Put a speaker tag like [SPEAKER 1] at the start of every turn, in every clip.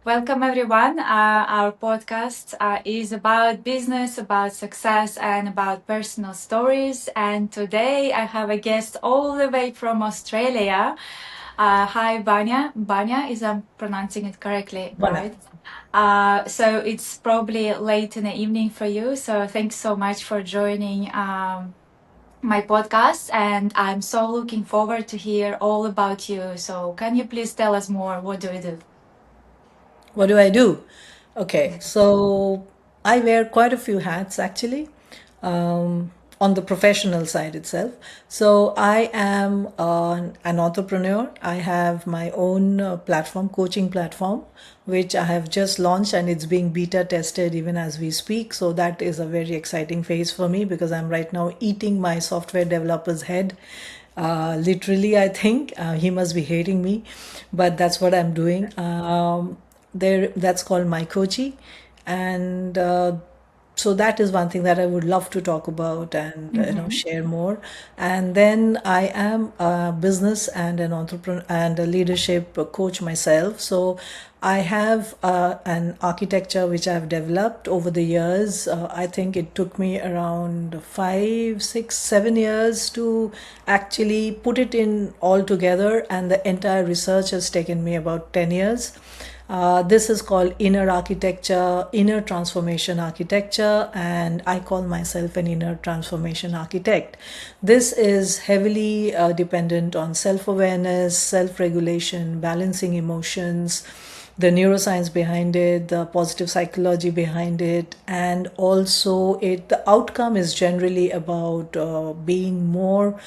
[SPEAKER 1] Welcome, everyone. Our podcast is about business, about success, and about personal stories. And today I have a guest all the way from Australia. Hi, Banya. Banya, is I'm pronouncing it correctly,
[SPEAKER 2] Banya.
[SPEAKER 1] right? So it's probably late in the evening for you. So thanks so much for joining my podcast. And I'm so looking forward to hear all about you. So can you please tell us more? What do you do?
[SPEAKER 2] What do I do? Okay, so I wear quite a few hats actually, on the professional side itself. So I am an entrepreneur. I have my own platform, coaching platform, which I have just launched and it's being beta tested even as we speak. So that is a very exciting phase for me because I'm right now eating my software developer's head. Literally, I think he must be hating me, but that's what I'm doing. That's called MyCoachie, and so that is one thing that I would love to talk about and
[SPEAKER 1] Mm-hmm.
[SPEAKER 2] share more. And then I am a business and an entrepreneur and a leadership coach myself. So I have an architecture which I've developed over the years. I think it took me around 5, 6, 7 years to actually put it in all together, and the entire research has taken me about 10 years. This is called inner architecture, inner transformation architecture, and I call myself an inner transformation architect. This is heavily dependent on self awareness, self regulation, balancing emotions, the neuroscience behind it, the positive psychology behind it, and also the outcome is generally about being more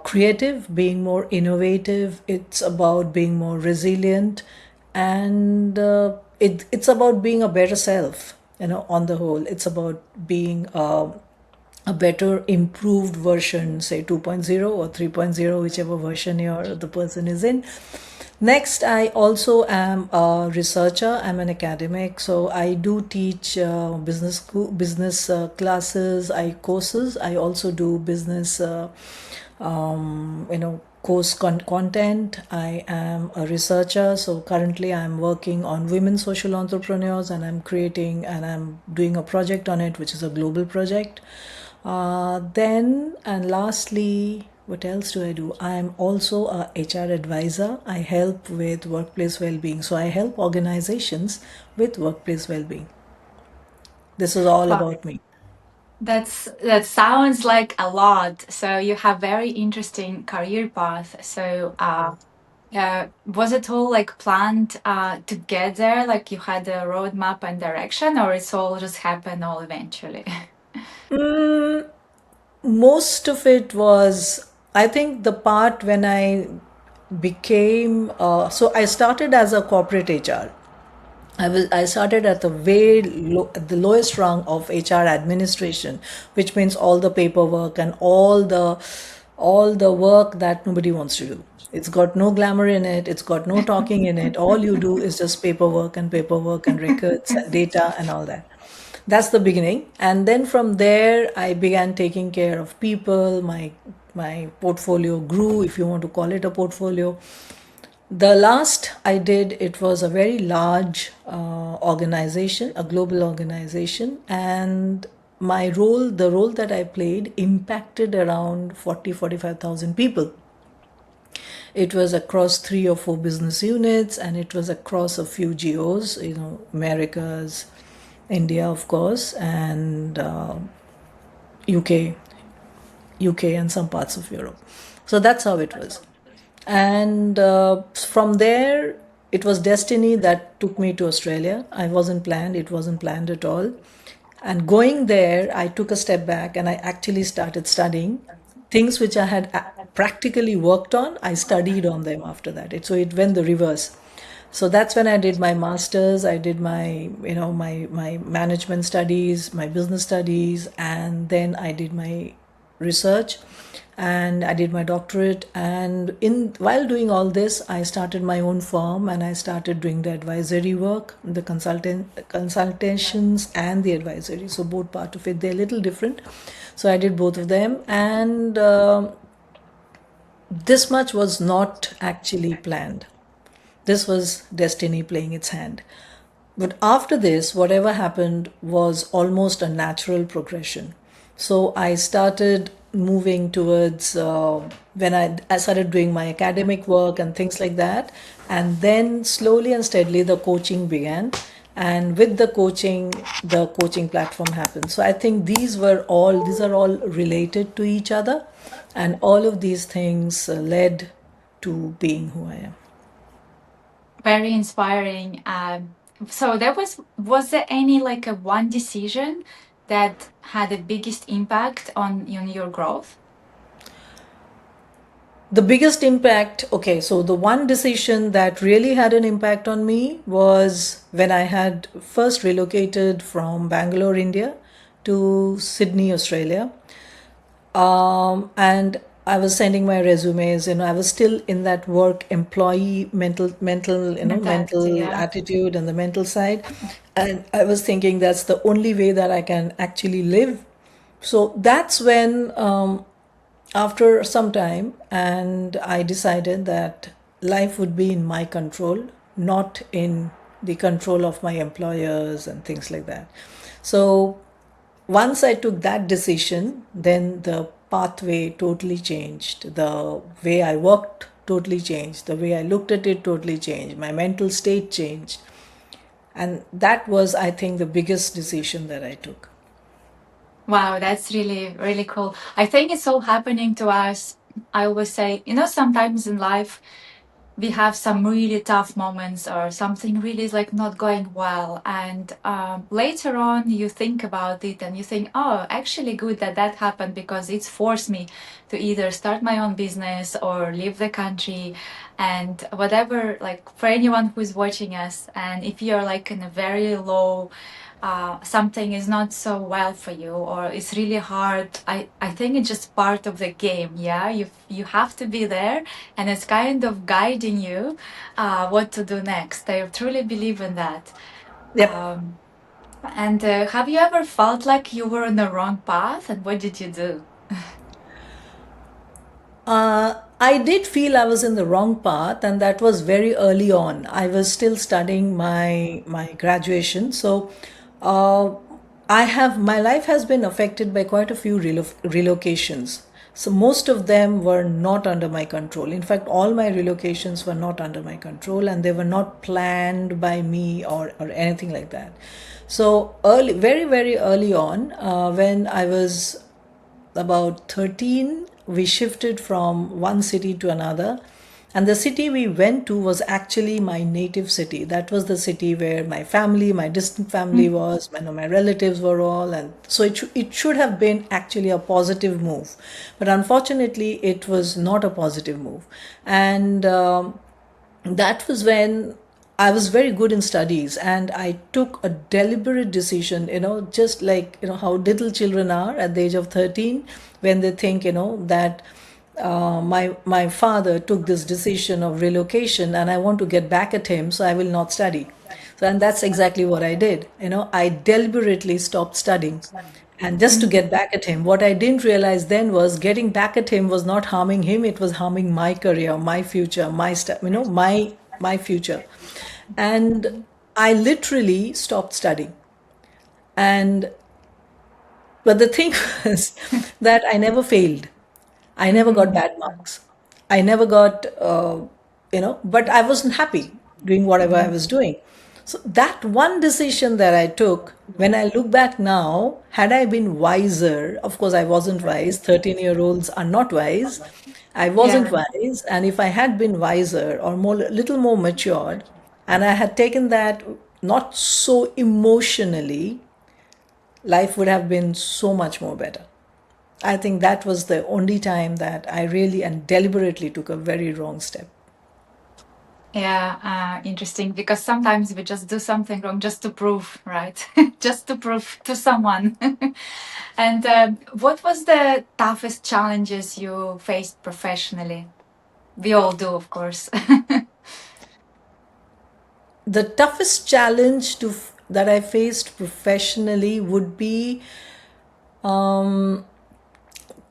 [SPEAKER 2] creative, being more innovative. It's about being more resilient, and it's about being a better self. On the whole, it's about being a better, improved version, say 2.0 or 3.0, whichever version the person is in. Next, I also am a researcher. I'm an academic, so I do teach business classes, courses. I also do business, course content. I am a researcher, so currently I'm working on women social entrepreneurs, and I'm doing a project on it, which is a global project. Then and lastly, what else do I do? I am also a HR advisor. I help with workplace well-being. So I help organizations with workplace well-being. This is all
[SPEAKER 1] Wow.
[SPEAKER 2] about me.
[SPEAKER 1] That sounds like a lot. So you have very interesting career path. So was it all like planned to get there? Like you had a roadmap and direction, or it's all just happened all eventually?
[SPEAKER 2] Most of it was, I think, the part when I became, so I started as a corporate HR. I started at the lowest rung of HR administration, which means all the paperwork and all the work that nobody wants to do. It's got no glamour in it. It's got no talking in it. All you do is just paperwork and records and data and all that. That's the beginning. And then from there, I began taking care of people. My portfolio grew, if you want to call it a portfolio. The last I did, it was a very large organization, a global organization, and the role that I played, impacted around 45,000 people. It was across 3 or 4 business units, and it was across a few geos, Americas, India, of course, and UK, UK, and some parts of Europe. So that's how it was. And from there, it was destiny that took me to Australia. It wasn't planned at all. And going there, I took a step back and I actually started studying things which I had practically worked on. I studied on them after that. So it went the reverse. So that's when I did my master's. I did my management studies, my business studies, and then I did my research, and I did my doctorate. And in while doing all this, I started my own firm, and I started doing the advisory work, the consultations and the advisory. So both part of it, they're a little different. So I did both of them, and this much was not actually planned. This was destiny playing its hand. But after this, whatever happened was almost a natural progression. So I started moving towards when I started doing my academic work and things like that. And then slowly and steadily, the coaching began. And with the coaching platform happened. So I think these are all related to each other. And all of these things led to being who I am.
[SPEAKER 1] Very inspiring. So was there any like a one decision that had the biggest impact on your growth?
[SPEAKER 2] The biggest impact, okay, so the one decision that really had an impact on me was when I had first relocated from Bangalore, India to Sydney, Australia. And I was sending my resumes, I was still in that work employee
[SPEAKER 1] Mentality,
[SPEAKER 2] mental
[SPEAKER 1] yeah.
[SPEAKER 2] attitude and the mental side. And I was thinking that's the only way that I can actually live. So that's when, after some time, and I decided that life would be in my control, not in the control of my employers and things like that. So once I took that decision, then the pathway totally changed. The way I worked totally changed. The way I looked at it totally changed. My mental state changed. And that was, I think, the biggest decision that I took.
[SPEAKER 1] Wow, that's really, really cool. I think it's all happening to us. I always say, sometimes in life we have some really tough moments or something really is like not going well. And later on, you think about it and you think, oh, actually good that that happened because it's forced me to either start my own business or leave the country and whatever, like for anyone who's watching us. And if you're like in a very low something is not so well for you or it's really hard, I think it's just part of the game. Yeah, you have to be there and it's kind of guiding you what to do next. I truly believe in that.
[SPEAKER 2] Yep.
[SPEAKER 1] And have you ever felt like you were on the wrong path and what did you do?
[SPEAKER 2] I did feel I was in the wrong path, and that was very early on. I was still studying my graduation, so uh, I have my life has been affected by quite a few relocations. So most of them were not under my control. In fact, all my relocations were not under my control, and they were not planned by me or anything like that. So early, very very early on, when I was about 13, we shifted from one city to another. And the city we went to was actually my native city. That was the city where my family, my distant family was, my relatives were all. And so it should have been actually a positive move. But unfortunately, it was not a positive move. And that was when I was very good in studies and I took a deliberate decision, just like, how little children are at the age of 13 when they think, that my father took this decision of relocation and I want to get back at him, so I will not study. So, and that's exactly what I did. I deliberately stopped studying. And just to get back at him, what I didn't realize then was getting back at him was not harming him, it was harming my career, my future, my future. And I literally stopped studying. And but the thing was that I never failed. I never got
[SPEAKER 1] Mm-hmm.
[SPEAKER 2] bad marks. I never got, but I wasn't happy doing whatever I was doing. So that one decision that I took, when I look back now, had I been wiser, of course I wasn't wise. 13-year-olds are not wise. I wasn't
[SPEAKER 1] Yeah.
[SPEAKER 2] wise. And if I had been wiser or more, little more matured, and I had taken that not so emotionally, life would have been so much more better. I think that was the only time that I really and deliberately took a very wrong step.
[SPEAKER 1] Yeah, interesting because sometimes we just do something wrong just to prove, right? Just to prove to someone. And what was the toughest challenges you faced professionally? We all do, of course.
[SPEAKER 2] The toughest challenge that I faced professionally would be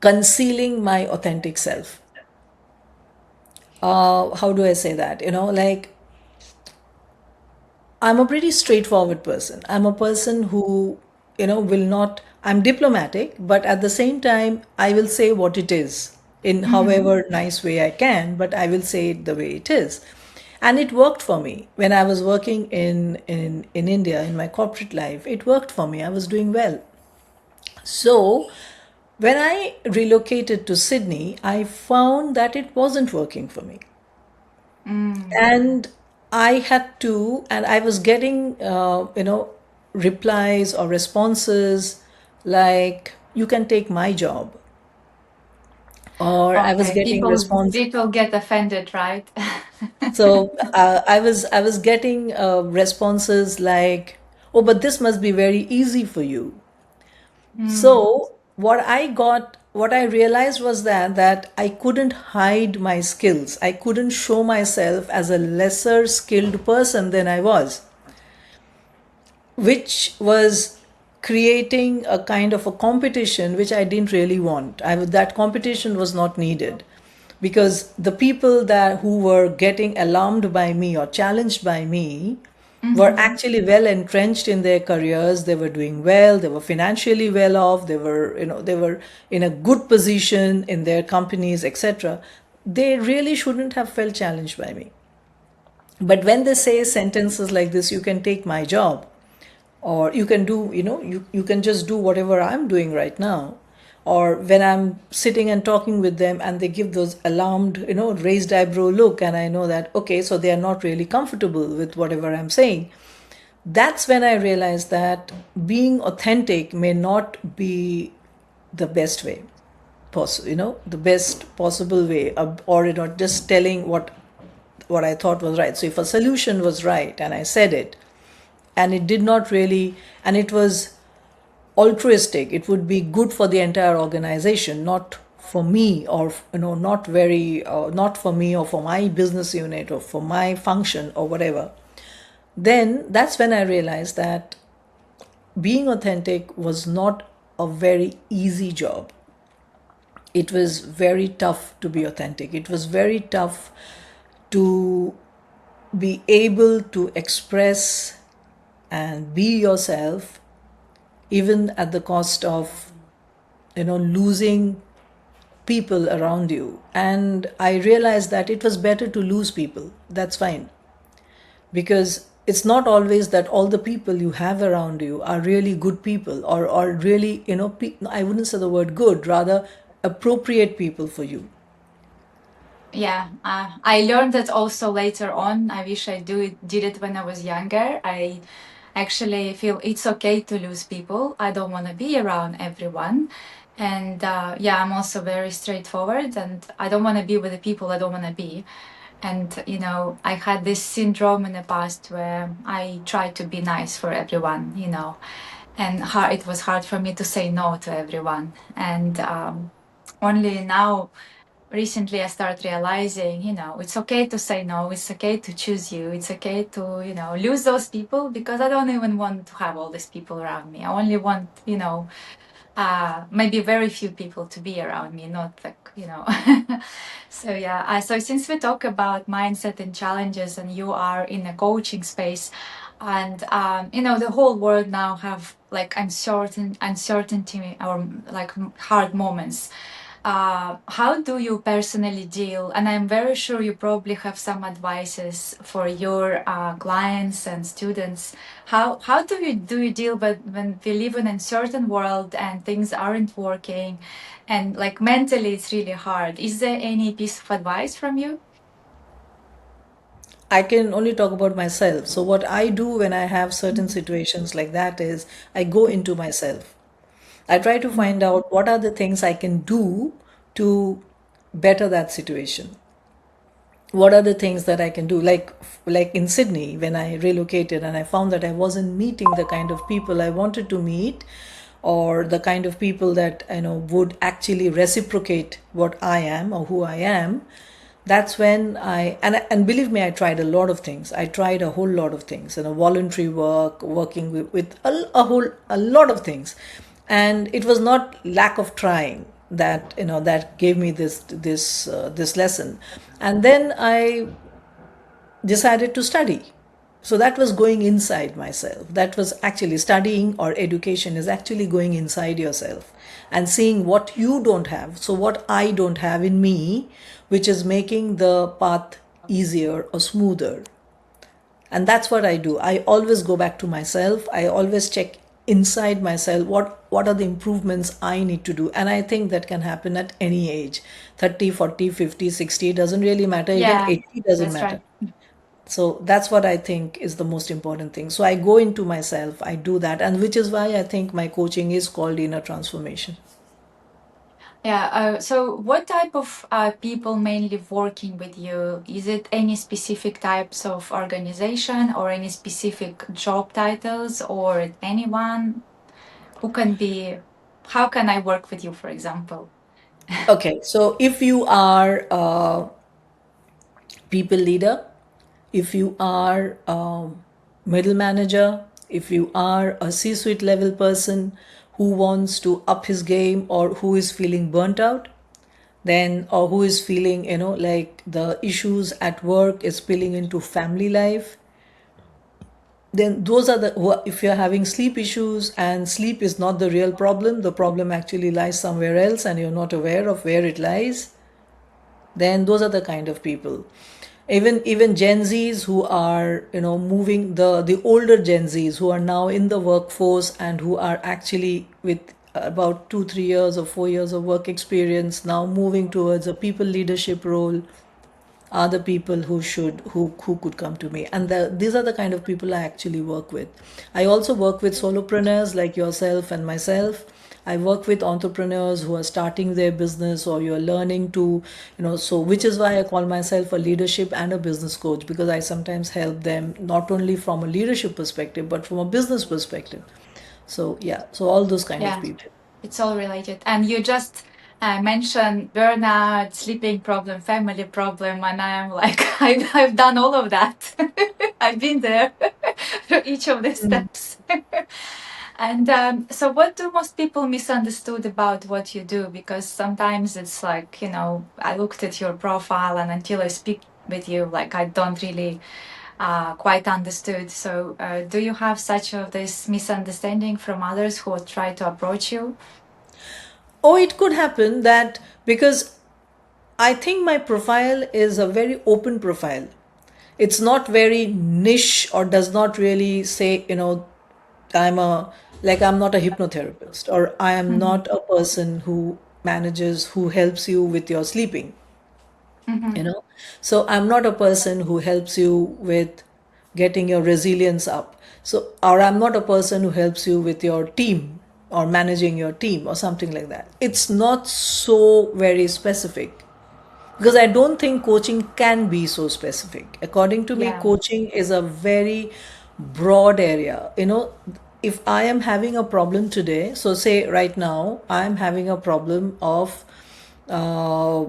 [SPEAKER 2] concealing my authentic self. How do I say that? Like I'm a pretty straightforward person. I'm a person who, will not, I'm diplomatic, but at the same time, I will say what it is in however nice way I can, but I will say it the way it is. And it worked for me. When I was working in India, in my corporate life, it worked for me. I was doing well. So when I relocated to Sydney, I found that it wasn't working for me. And I had to, and I was getting, replies or responses like, you can take my job. Or I was
[SPEAKER 1] Okay,
[SPEAKER 2] getting response.
[SPEAKER 1] people get offended, right?
[SPEAKER 2] So I was getting responses like, oh, but this must be very easy for you. So what I realized was that I couldn't hide my skills. I couldn't show myself as a lesser skilled person than I was, which was creating a kind of a competition which I didn't really want. That competition was not needed because the people that who were getting alarmed by me or challenged by me were actually well entrenched in their careers. They were doing well, they were financially well off, they were in a good position in their companies, etc. They really shouldn't have felt challenged by me. But when they say sentences like this, you can take my job, or you can do, you can just do whatever I'm doing right now, or when I'm sitting and talking with them and they give those alarmed, raised eyebrow look, and I know that, okay, so they are not really comfortable with whatever I'm saying. That's when I realized that being authentic may not be the best way possible, the best possible way, or just telling what I thought was right. So if a solution was right and I said it, and it did not really, and it was altruistic, it would be good for the entire organization, not for me, or not for me or for my business unit or for my function or whatever. Then that's when I realized that being authentic was not a very easy job. It was very tough to be authentic. It was very tough to be able to express and be yourself, even at the cost of, losing people around you. And I realized that it was better to lose people. That's fine. Because it's not always that all the people you have around you are really good people, or really, I wouldn't say the word good, rather appropriate people for you.
[SPEAKER 1] Yeah, I learned that also later on. I wish did it when I was younger. I actually feel it's okay to lose people. I don't want to be around everyone. And yeah, I'm also very straightforward, and I don't want to be with the people I don't want to be. And I had this syndrome in the past where I tried to be nice for everyone, and it was hard for me to say no to everyone. And only now, recently, I started realizing, it's okay to say no. It's okay to choose you. It's okay to, lose those people, because I don't even want to have all these people around me. I only want, maybe very few people to be around me, not like, So yeah, so since we talk about mindset and challenges, and you are in a coaching space, and the whole world now have like uncertainty, or like hard moments. How do you personally deal? And I'm very sure you probably have some advices for your clients and students. How do you deal with when we live in a certain world and things aren't working, and like mentally it's really hard? Is there any piece of advice from you?
[SPEAKER 2] I can only talk about myself. So, what I do when I have certain situations like that is I go into myself. I try to find out what are the things I can do to better that situation. What are the things that I can do? Like in Sydney, when I relocated and I found that I wasn't meeting the kind of people I wanted to meet, or the kind of people that would actually reciprocate what I am or who I am. That's when and believe me, I tried a lot of things. I tried a whole lot of things, voluntary work, working with a lot of things. And it was not lack of trying that gave me this lesson. And then I decided to study. So that was going inside myself. That was actually studying, or education is actually going inside yourself and seeing what you don't have. So, what I don't have in me, which is making the path easier or smoother. And that's what I do. I always go back to myself. I always check inside myself what are the improvements I need to do. And I think that can happen at any age. 30, 40, 50, 60 doesn't really matter. Even
[SPEAKER 1] Yeah,
[SPEAKER 2] 80 doesn't
[SPEAKER 1] that's
[SPEAKER 2] matter.
[SPEAKER 1] right.
[SPEAKER 2] So that's what I think is the most important thing. So I go into myself, I do that, and which is why I think my coaching is called inner transformation.
[SPEAKER 1] Yeah. So, what type of people mainly working with you? Is it any specific types of organization or any specific job titles or anyone who can be? How can I work with you, for example?
[SPEAKER 2] Okay, so if you are a people leader, if you are a middle manager, if you are a C suite level person who wants to up his game, or who is feeling burnt out, then, or who is feeling, like the issues at work is spilling into family life, then those are the if you're having sleep issues and sleep is not the real problem, the problem actually lies somewhere else and you're not aware of where it lies, then those are the kind of people. Even Gen Zs who are, moving, the older Gen Zs who are now in the workforce and who are actually with about 2 3 years or 4 years of work experience, now moving towards a people leadership role, are the people who could come to me. And these are the kind of people I actually work with. I also work with solopreneurs like yourself and myself. I work with entrepreneurs who are starting their business, or you're learning to, so which is why I call myself a leadership and a business coach, because I sometimes help them not only from a leadership perspective but from a business perspective. So yeah, so all those kind of
[SPEAKER 1] Yeah,
[SPEAKER 2] people.
[SPEAKER 1] it's all related. And you just mentioned burnout, sleeping problem, family problem, and I'm like, I've done all of that. I've been there through each of the steps. And so, what do most people misunderstood about what you do? Because sometimes it's like, I looked at your profile, and until I speak with you, like I don't really quite understood. So, do you have such of this misunderstanding from others who try to approach you?
[SPEAKER 2] Or it could happen that, because I think my profile is a very open profile. It's not very niche, or does not really say, I'm a, like, I'm not a hypnotherapist, or I am
[SPEAKER 1] Mhm.
[SPEAKER 2] not a person who helps you with your sleeping, you
[SPEAKER 1] Mhm.
[SPEAKER 2] know. So I'm not a person who helps you with getting your resilience up. So, or I'm not a person who helps you with your team or managing your team or something like that. It's not so very specific, because I don't think coaching can be so specific. According to me,
[SPEAKER 1] Yeah.
[SPEAKER 2] coaching is a very broad area. If I am having a problem today, so say right now, I'm having a problem uh,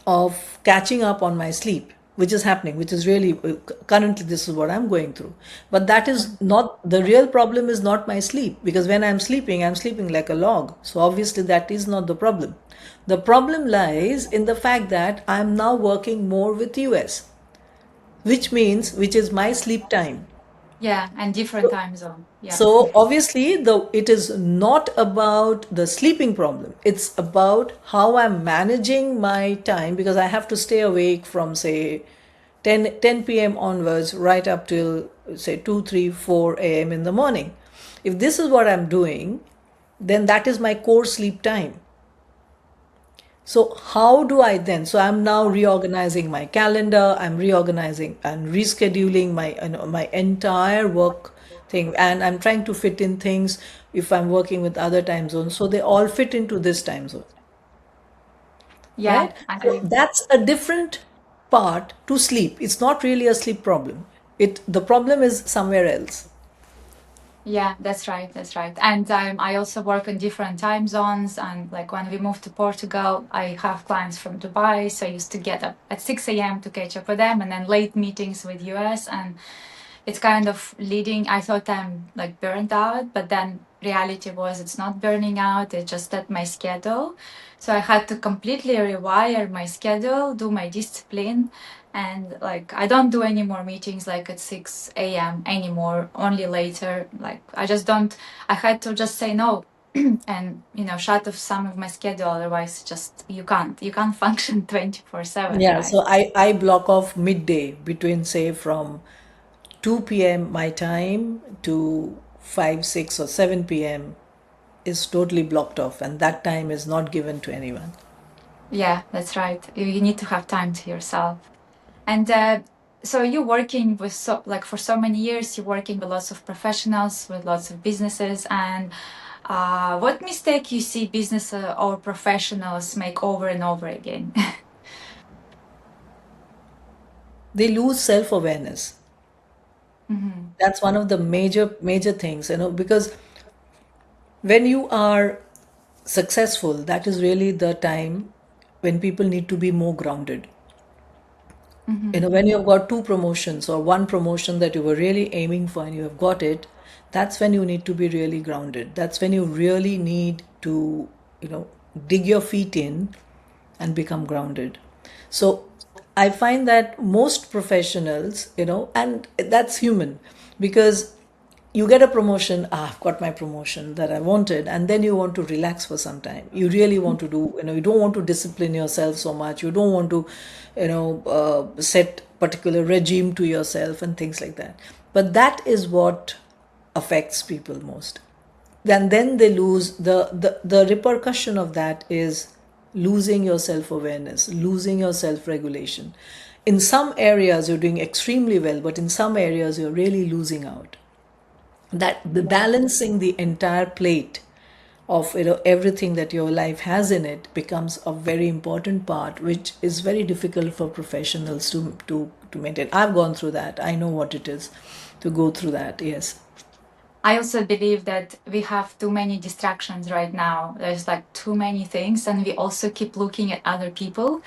[SPEAKER 2] of catching up on my sleep, which is happening, which is really currently this is what I'm going through. But that is not the real problem, is not my sleep, because when I'm sleeping like a log. So obviously that is not the problem. The problem lies in the fact that I'm now working more with US, which is my sleep time.
[SPEAKER 1] Yeah, and different time zone. Yeah.
[SPEAKER 2] So obviously it is not about the sleeping problem. It's about how I'm managing my time, because I have to stay awake from say 10 p.m. onwards right up till say 2 3 4 a.m. in the morning. If this is what I'm doing, then that is my core sleep time. So how do I then? So I'm now reorganizing my calendar. I'm reorganizing and rescheduling my entire work thing, and I'm trying to fit in things if I'm working with other time zones, so they all fit into this time zone,
[SPEAKER 1] Yeah,
[SPEAKER 2] right? So
[SPEAKER 1] I
[SPEAKER 2] that's a different part to sleep. It's not really a sleep problem. The problem is somewhere else.
[SPEAKER 1] yeah, that's right. That's right. And I also work in different time zones. And like when we moved to Portugal, I have clients from Dubai. So I used to get up at 6 a.m. to catch up with them, and then late meetings with US. And it's kind of leading. I thought I'm like burnt out, but then reality was it's not burning out, it's just that my schedule. So I had to completely rewire my schedule, do my discipline, and like I don't do any more meetings like at 6 a.m. anymore, only later. Like I just don't, I had to just say no and shut off some of my schedule, otherwise just you can't function 24/7,
[SPEAKER 2] Yeah,
[SPEAKER 1] right?
[SPEAKER 2] so I block off midday between, say, from 2 p.m. my time to 5, 6, or 7 p.m. is totally blocked off, and that time is not given to anyone.
[SPEAKER 1] Yeah, that's right. You need to have time to yourself. And so you're working with for so many years, you're working with lots of professionals, with lots of businesses. And what mistake you see business or professionals make over and over again?
[SPEAKER 2] They lose self-awareness. That's one of the major things, because when you are successful, that is really the time when people need to be more grounded. When you've got two promotions or one promotion that you were really aiming for and you have got it, that's when you need to be really grounded. That's when you really need to, dig your feet in and become grounded. So I find that most professionals, and that's human, because you get a promotion. I've got my promotion that I wanted, and then you want to relax for some time. You really want to do, you don't want to discipline yourself so much. You don't want to, set particular regime to yourself and things like that. But that is what affects people most. Then they lose the repercussion of that is losing your self-awareness, losing your self-regulation. In some areas you're doing extremely well, but in some areas you're really losing out. That the balancing the entire plate of everything that your life has in it becomes a very important part, which is very difficult for professionals to maintain. I've gone through that. I know what it is to go through that. Yes.
[SPEAKER 1] I also believe that we have too many distractions right now. There's like too many things, and we also keep looking at other people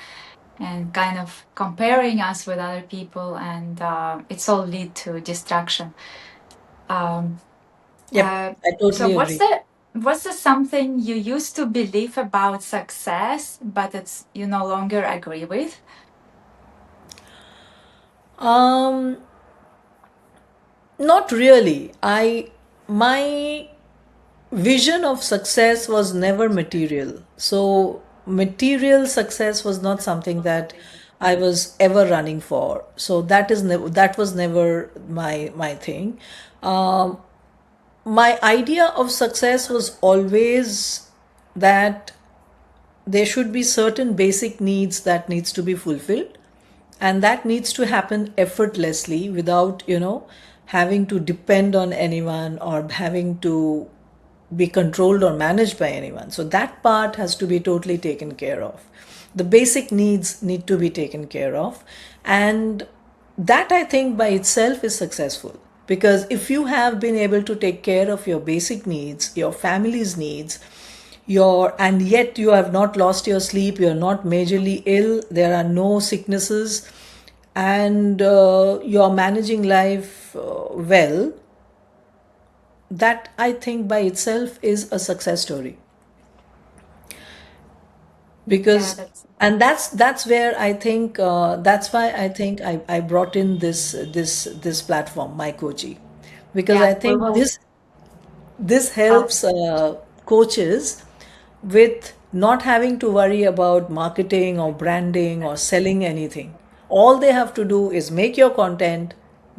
[SPEAKER 1] and kind of comparing us with other people, and it's all lead to distraction. Um,
[SPEAKER 2] Yep, I
[SPEAKER 1] so
[SPEAKER 2] totally agree.
[SPEAKER 1] what's the something you used to believe about success, but it's you no longer agree with?
[SPEAKER 2] Um, Not really. My vision of success was never material. So material success was not something that I was ever running for. So that was never my thing. Um, my idea of success was always that there should be certain basic needs that needs to be fulfilled, and that needs to happen effortlessly without having to depend on anyone or having to be controlled or managed by anyone. So that part has to be totally taken care of. The basic needs need to be taken care of, and that, I think, by itself is successful, because if you have been able to take care of your basic needs, your family's needs, and yet you have not lost your sleep, you're not majorly ill, there are no sicknesses, and you're managing life well, that, I think, by itself is a success story.
[SPEAKER 1] Yeah,
[SPEAKER 2] Because
[SPEAKER 1] that's
[SPEAKER 2] and that's where I think, that's why I think I brought in this platform, MyCoachie, because
[SPEAKER 1] yeah.
[SPEAKER 2] I
[SPEAKER 1] We
[SPEAKER 2] think
[SPEAKER 1] will.
[SPEAKER 2] this
[SPEAKER 1] Uh,
[SPEAKER 2] helps coaches with not having to worry about marketing or branding or selling anything. All they have to do is make your content,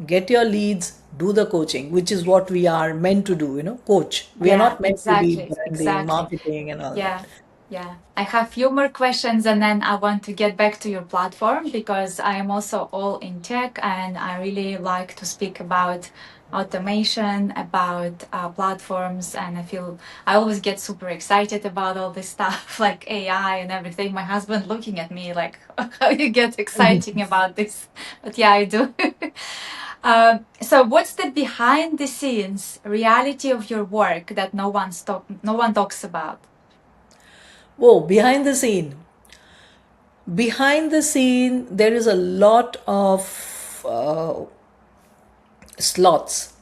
[SPEAKER 2] get your leads, do the coaching, which is what we are meant to do, coach. We are
[SPEAKER 1] yeah,
[SPEAKER 2] not meant to be
[SPEAKER 1] exactly,
[SPEAKER 2] branding,
[SPEAKER 1] exactly.
[SPEAKER 2] marketing, and all that.
[SPEAKER 1] Yeah, yeah. I have few more questions and then I want to get back to your platform because I am also all in tech and I really like to speak about automation, about platforms, and I always get super excited about all this stuff like AI and everything. My husband looking at me like, how you get exciting about this? But yeah, I do. So what's the behind the scenes reality of your work that no one talks about?
[SPEAKER 2] Whoa, behind the scene, there is a lot of slots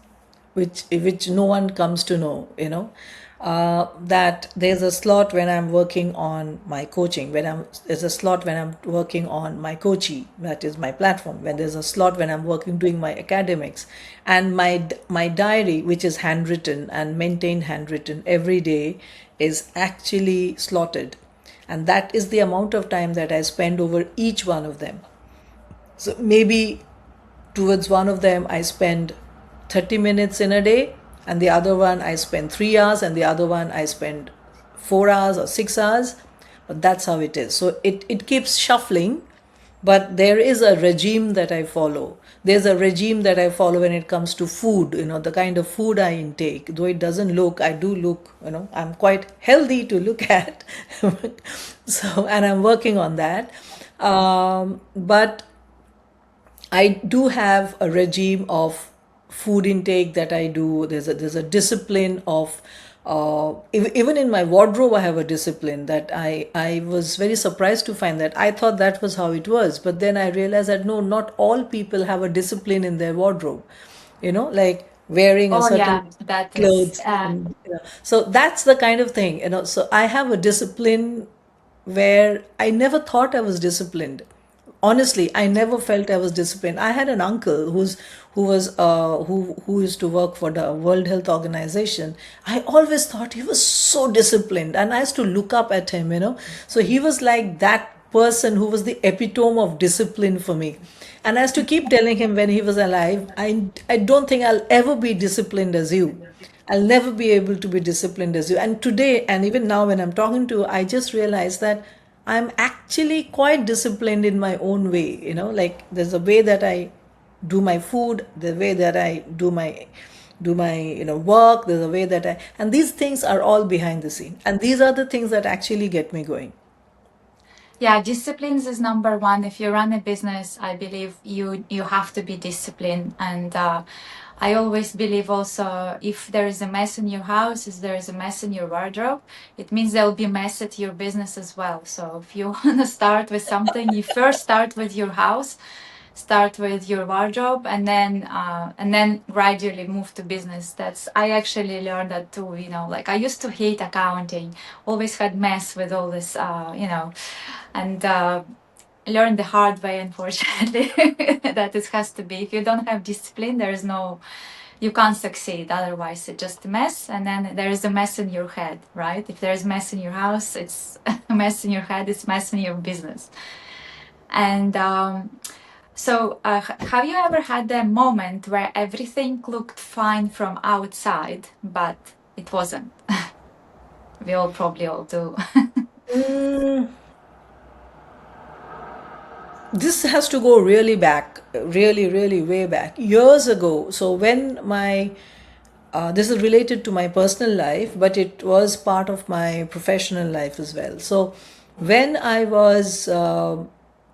[SPEAKER 2] which no one comes to know, that there's a slot when I'm working on my coaching, there's a slot when I'm working on MyCoachie, that is my platform, when there's a slot when I'm working doing my academics, and my diary, which is handwritten and maintained handwritten every day, is actually slotted, and that is the amount of time that I spend over each one of them. So maybe towards one of them I spend 30 minutes in a day, and the other one I spend 3 hours, and the other one I spend 4 hours or 6 hours. But that's how it is. So it keeps shuffling, but there is a regime that I follow. There's a regime that I follow when it comes to food, the kind of food I intake. Though it doesn't look, I do look, I'm quite healthy to look at. So, and I'm working on that. But I do have a regime of food intake that I do. There's a discipline of even in my wardrobe I have a discipline that I was very surprised to find that. I thought that was how it was, but then I realized that no, not all people have a discipline in their wardrobe. Like wearing a
[SPEAKER 1] Oh
[SPEAKER 2] certain
[SPEAKER 1] yeah, that is.
[SPEAKER 2] clothes, and so that's the kind of thing. So I have a discipline where I never thought I was disciplined. Honestly, I never felt I was disciplined. I had an uncle who used to work for the World Health Organization. I always thought he was so disciplined, and I used to look up at him. So he was like that person who was the epitome of discipline for me. And I used to keep telling him when he was alive, I don't think I'll ever be disciplined as you. I'll never be able to be disciplined as you. And today, and even now when I'm talking to you, I just realized that I'm actually quite disciplined in my own way. Like there's a way that I do my food, the way that I do my work, there's a way that and these things are all behind the scene. And these are the things that actually get me going.
[SPEAKER 1] Yeah, disciplines is number one. If you run a business, I believe you have to be disciplined. And I always believe also, if there is a mess in your house, if there is a mess in your wardrobe, it means there will be a mess at your business as well. So if you want to start with something, you first start with your house, start with your wardrobe, and then gradually move to business. I actually learned that too. Like I used to hate accounting, always had mess with all this, and learned the hard way, unfortunately, that it has to be. If you don't have discipline, you can't succeed. Otherwise, it's just a mess, and then there is a mess in your head, right? If there's a mess in your house, it's a mess in your head. It's a mess in your business. And so, have you ever had a moment where everything looked fine from outside, but it wasn't? We probably all do.
[SPEAKER 2] This has to go really back, really, really way back, years ago. So when this is related to my personal life, but it was part of my professional life as well. So when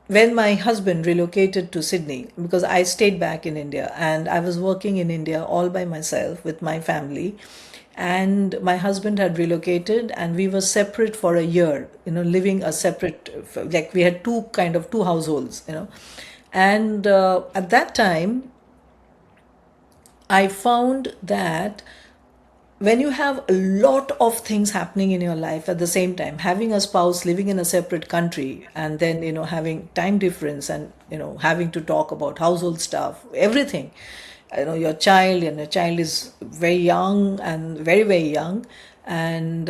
[SPEAKER 2] when my husband relocated to Sydney, because I stayed back in India and I was working in India all by myself with my family, and my husband had relocated and we were separate for a year, living a separate, like we had two households, and at that time I found that when you have a lot of things happening in your life at the same time, having a spouse living in a separate country, and then having time difference, and having to talk about household stuff, everything, your child is very young and very, very young, and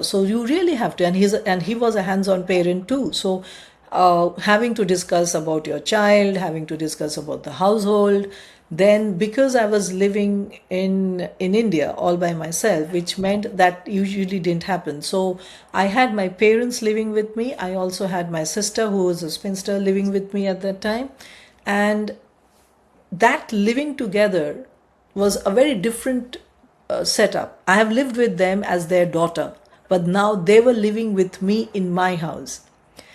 [SPEAKER 2] so you really have to, and he was a hands-on parent too. So having to discuss about your child, having to discuss about the household. Then, because I was living in India all by myself, which meant that usually didn't happen. So I had my parents living with me. I also had my sister, who was a spinster, living with me at that time. And that living together was a very different setup. I have lived with them as their daughter, but now they were living with me in my house.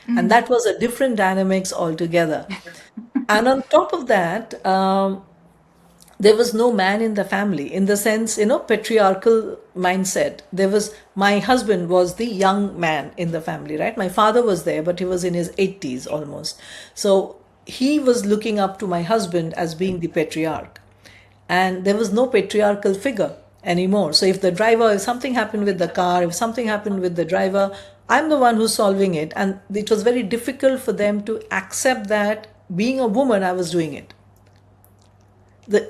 [SPEAKER 2] And that was a different dynamics altogether. And on top of that, there was no man in the family, in the sense, patriarchal mindset. My husband was the young man in the family, right? My father was there, but he was in his 80s almost. So he was looking up to my husband as being the patriarch. and there was no patriarchal figure anymore. So if something happened with the car, if something happened with the driver, I'm the one who's solving it. And it was very difficult for them to accept that being a woman, I was doing it.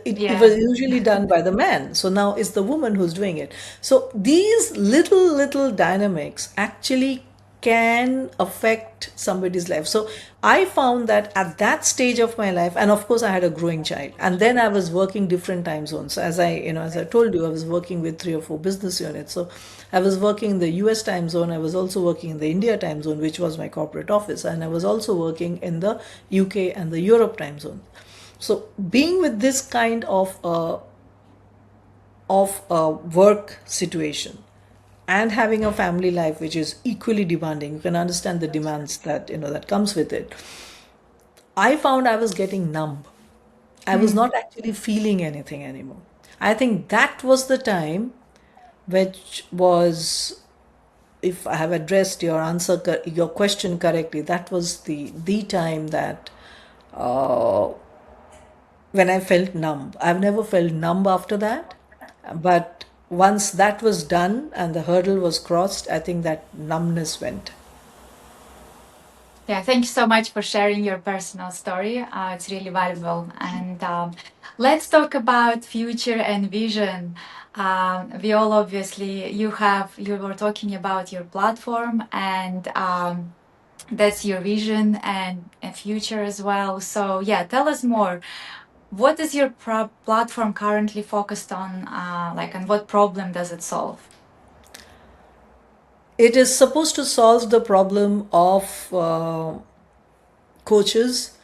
[SPEAKER 2] It
[SPEAKER 1] Yeah.
[SPEAKER 2] was usually done by the man. So now it's the woman who's doing it. So these little dynamics actually can affect somebody's life. So I found that at that stage of my life, and of course I had a growing child, and then I was working different time zones. So as I told you, I was working with 3 or 4 business units. So I was working in the US time zone. I was also working in the India time zone, which was my corporate office, and I was also working in the UK and the Europe time zone. So being with this kind of a work situation and having a family life which is equally demanding, you can understand the demands that that comes with it. I found I was getting numb. I was not actually feeling anything anymore. I think that was the time, which was, if I have addressed your question correctly, that was the time that when I felt numb. I've never felt numb after that. But once that was done and the hurdle was crossed, I think that numbness went.
[SPEAKER 1] Yeah, thank you so much for sharing your personal story. It's really valuable. And let's talk about future and vision. We all obviously, you were talking about your platform, and that's your vision and a future as well. So yeah, tell us more. What is your platform currently focused on? And what problem does it solve?
[SPEAKER 2] It is supposed to solve the problem of coaches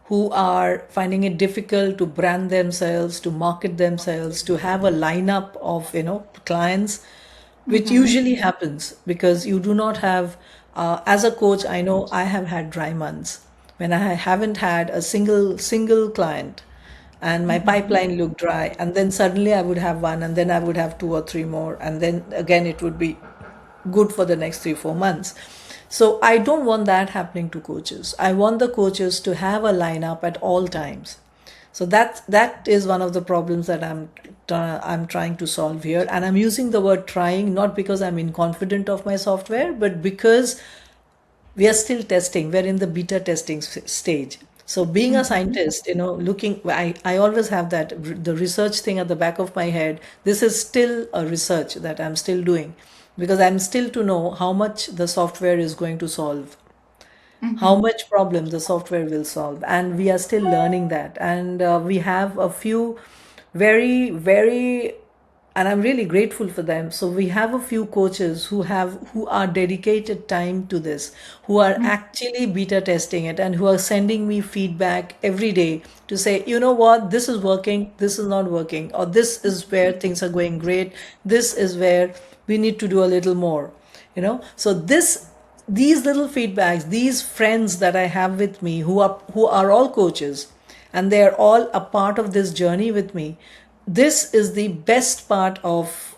[SPEAKER 2] who are finding it difficult to brand themselves, to market themselves, to have a lineup of clients, which usually happens because you do not have. As a coach, I know I have had dry months when I haven't had a single client, and my pipeline looked dry, and then suddenly I would have one, and then I would have 2 or 3 more, and then again it would be good for the next 3 4 months. So I don't want that happening to coaches. I want the coaches to have a lineup at all times. So that is one of the problems that I'm trying to solve here, and I'm using the word trying not because I'm inconfident of my software, but because we are still testing. We're in the beta testing stage. So being a scientist, I always have the research thing at the back of my head. This is still a research that I'm still doing because I'm still to know how much the software is going to solve, how much problem the software will solve, and we are still learning that. And we have a few very, and I'm really grateful for them. So we have a few coaches who are dedicated time to this, who are actually beta testing it, and who are sending me feedback every day to say, you know what, this is working, this is not working, or this is where things are going great, this is where we need to do a little more. So these little feedbacks, these friends that I have with me who are all coaches, and they are all a part of this journey with me. This is the best part of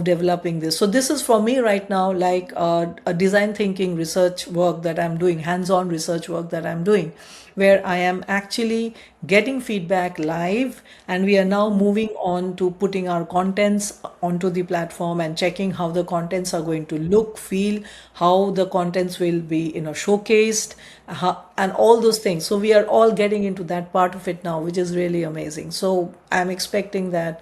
[SPEAKER 2] developing this. So this is for me right now like a design thinking research work that I'm doing, hands-on research work that I'm doing, where I am actually getting feedback live, and we are now moving on to putting our contents onto the platform and checking how the contents are going to look, feel, how the contents will be showcased, and all those things. So we are all getting into that part of it now, which is really amazing. So I'm expecting that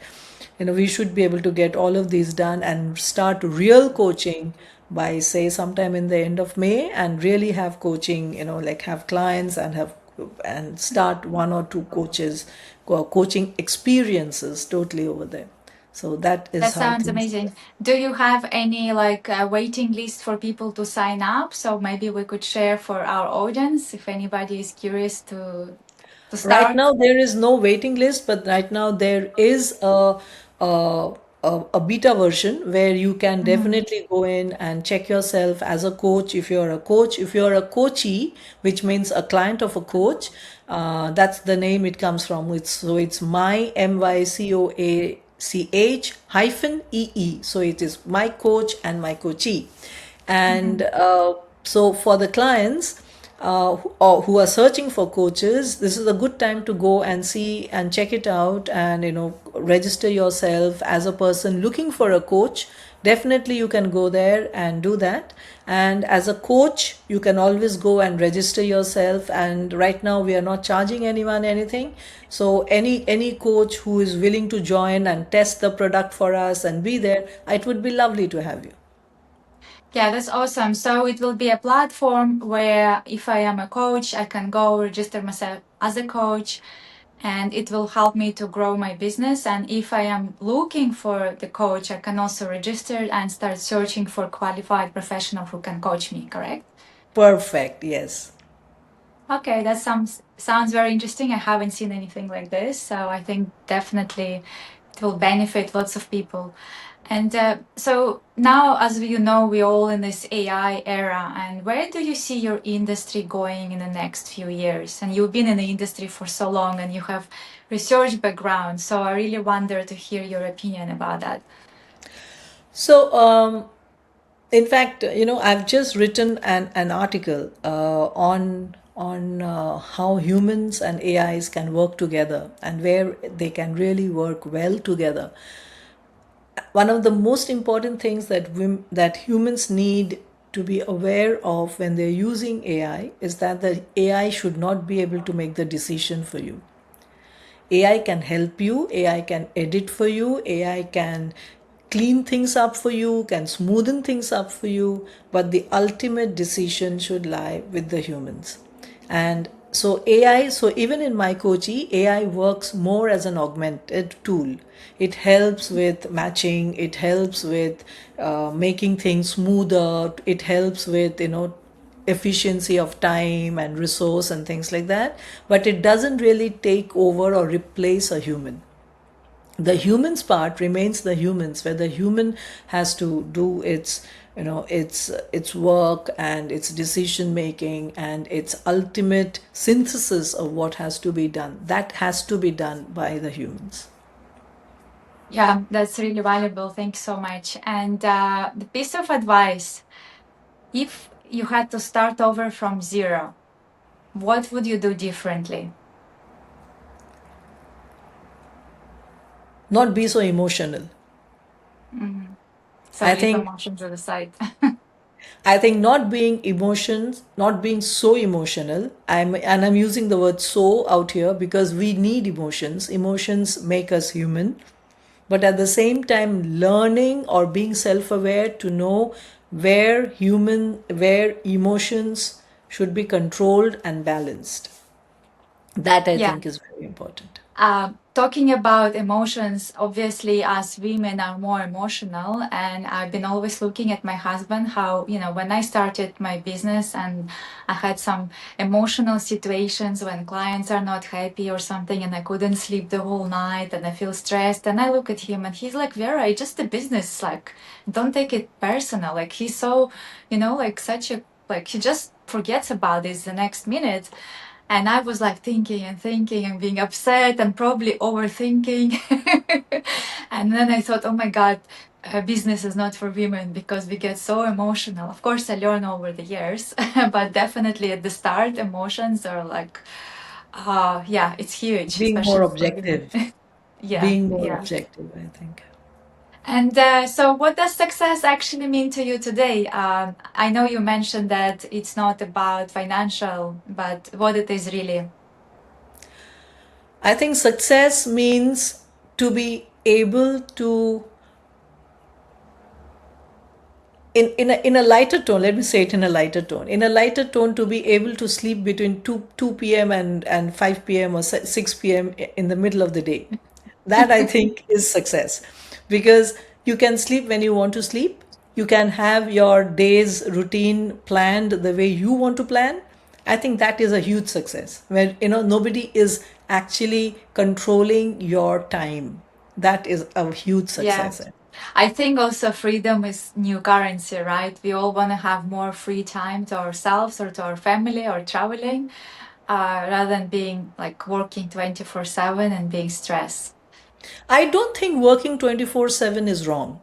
[SPEAKER 2] we should be able to get all of these done and start real coaching by, say, sometime in the end of May, and really have coaching, like have clients and start 1 or 2 coaching experiences totally over there. So that
[SPEAKER 1] That
[SPEAKER 2] is how
[SPEAKER 1] sounds
[SPEAKER 2] things.
[SPEAKER 1] amazing. Do you have any waiting list for people to sign up? So maybe we could share for our audience if anybody is curious to
[SPEAKER 2] Right
[SPEAKER 1] start.
[SPEAKER 2] now, there is no waiting list, but right now there is a, a beta version where you can definitely go in and check yourself as a coach. If you're a coach, if you're a coachee, which means a client of a coach, that's the name it comes from. So it's MyCoach hyphen EE. So it is my coach and my coachee. And so for the clients, or who are searching for coaches, this is a good time to go and see and check it out, and register yourself as a person looking for a coach. Definitely you can go there and do that. And as a coach, you can always go and register yourself, and right now we are not charging anyone anything. So any coach who is willing to join and test the product for us and be there, it would be lovely to have you.
[SPEAKER 1] Yeah, that's awesome. So it will be a platform where if I am a coach, I can go register myself as a coach and it will help me to grow my business. And if I am looking for the coach, I can also register and start searching for qualified professional who can coach me, correct?
[SPEAKER 2] Perfect, yes.
[SPEAKER 1] Okay, that sounds very interesting. I haven't seen anything like this, so I think definitely it will benefit lots of people. And so now, as you know, we're all in this AI era. And where do you see your industry going in the next few years? And you've been in the industry for so long, and you have research background. So I really wonder to hear your opinion about that.
[SPEAKER 2] So, in fact, I've just written an article on how humans and AIs can work together and where they can really work well together. One of the most important things that humans need to be aware of when they're using AI is that the AI should not be able to make the decision for you. AI can help you, AI can edit for you, AI can clean things up for you, can smoothen things up for you, but the ultimate decision should lie with the humans. And so AI, so even in MyCoachie, AI works more as an augmented tool. It helps with matching, it helps with making things smoother, it helps with, efficiency of time and resource and things like that, but it doesn't really take over or replace a human. The humans part remains the humans, where the human has to do its work and its decision making and its ultimate synthesis of what has to be done. That has to be done by the humans.
[SPEAKER 1] Yeah, that's really valuable. Thanks so much. And the piece of advice, if you had to start over from zero, what would you do differently?
[SPEAKER 2] Not be so emotional.
[SPEAKER 1] So
[SPEAKER 2] I
[SPEAKER 1] leave
[SPEAKER 2] think
[SPEAKER 1] emotions to the side.
[SPEAKER 2] I think not being emotions, not being so emotional. I'm using the word "so" out here because we need emotions. Emotions make us human, but at the same time, learning or being self-aware to know where emotions should be controlled and balanced. That I
[SPEAKER 1] Yeah.
[SPEAKER 2] think is very important.
[SPEAKER 1] Talking about emotions, obviously, as women are more emotional, and I've been always looking at my husband how, when I started my business and I had some emotional situations when clients are not happy or something, and I couldn't sleep the whole night and I feel stressed, and I look at him and he's like, Vera, it's just a business. Like, don't take it personal. Like, he's so, like such a, like, he just forgets about this the next minute. And I was like thinking and thinking and being upset and probably overthinking. And then I thought, oh my God, business is not for women because we get so emotional. Of course, I learned over the years, but definitely at the start, emotions are like, yeah, it's huge,
[SPEAKER 2] Being more
[SPEAKER 1] especially for women.
[SPEAKER 2] objective.
[SPEAKER 1] Yeah,
[SPEAKER 2] Being more
[SPEAKER 1] yeah.
[SPEAKER 2] objective, I think.
[SPEAKER 1] And so, what does success actually mean to you today? I know you mentioned that it's not about financial, but what it is really.
[SPEAKER 2] I think success means to be able to, in a lighter tone, let me say it in a lighter tone, to be able to sleep between 2 p.m. and 5 p.m. or 6 p.m. in the middle of the day. That I think is success, because you can sleep when you want to sleep. You can have your day's routine planned the way you want to plan. I think that is a huge success, where nobody is actually controlling your time. That is a huge
[SPEAKER 1] Yeah.
[SPEAKER 2] success.
[SPEAKER 1] I think also freedom is new currency, right? We all want to have more free time to ourselves or to our family or traveling, rather than being like working 24/7 and being stressed.
[SPEAKER 2] I don't think working 24/7 is wrong.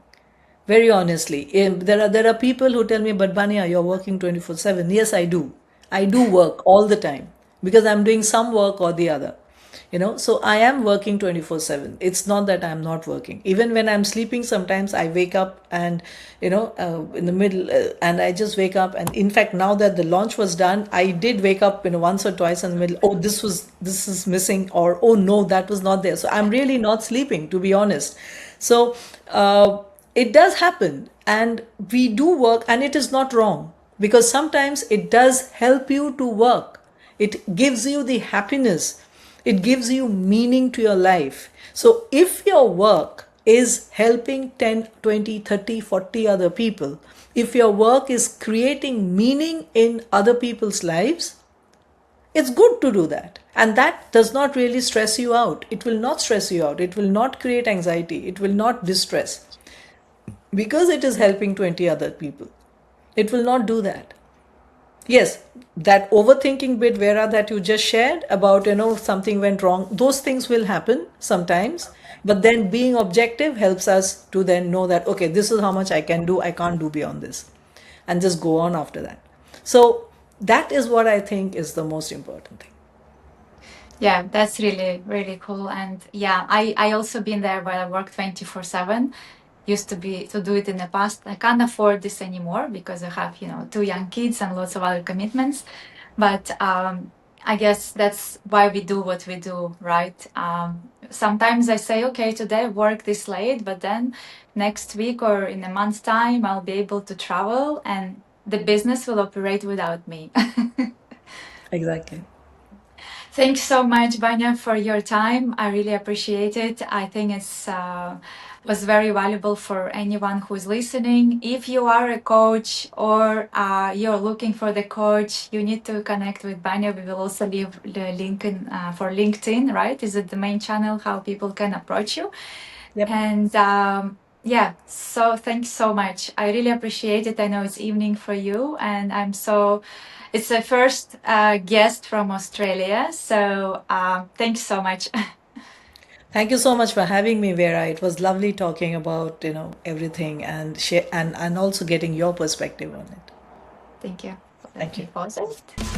[SPEAKER 2] Very honestly, there are people who tell me, "But Banya, you're working 24/7." Yes, I do. I do work all the time because I'm doing some work or the other. So I am working 24/7. It's not that I'm not working. Even when I'm sleeping, sometimes I wake up and, in the middle, and I just wake up. And in fact, now that the launch was done, I did wake up, once or twice in the middle. Oh, this is missing, or oh no, that was not there. So I'm really not sleeping, to be honest. So it does happen, and we do work, and it is not wrong because sometimes it does help you to work. It gives you the happiness. It gives you meaning to your life. So if your work is helping 10, 20, 30, 40 other people, if your work is creating meaning in other people's lives, it's good to do that. And that does not really stress you out. It will not stress you out. It will not create anxiety. It will not distress because it is helping 20 other people. It will not do that. Yes, that overthinking bit, Vera, that you just shared about, something went wrong, those things will happen sometimes. But then being objective helps us to then know that, okay, this is how much I can do, I can't do beyond this, and just go on after that. So that is what I think is the most important thing.
[SPEAKER 1] Yeah, that's really, really cool. And yeah, I also been there where I work 24/7. Used to do it in the past. I can't afford this anymore because I have, 2 young kids and lots of other commitments. But I guess that's why we do what we do, right? Sometimes I say, okay, today I work this late, but then next week or in a month's time, I'll be able to travel and the business will operate without me.
[SPEAKER 2] Exactly.
[SPEAKER 1] Thanks so much, Banya, for your time. I really appreciate it. I think it's was very valuable for anyone who's listening. If you are a coach or you're looking for the coach, you need to connect with Banya. We will also leave the link for LinkedIn, right? Is it the main channel how people can approach you?
[SPEAKER 2] Yep.
[SPEAKER 1] And yeah, so thanks so much. I really appreciate it. I know it's evening for you, and it's the first guest from Australia. So thanks so much.
[SPEAKER 2] Thank you so much for having me, Vera. It was lovely talking about, everything and share and also getting your perspective on it.
[SPEAKER 1] Thank you.
[SPEAKER 2] Thank you.
[SPEAKER 1] Let me pause it.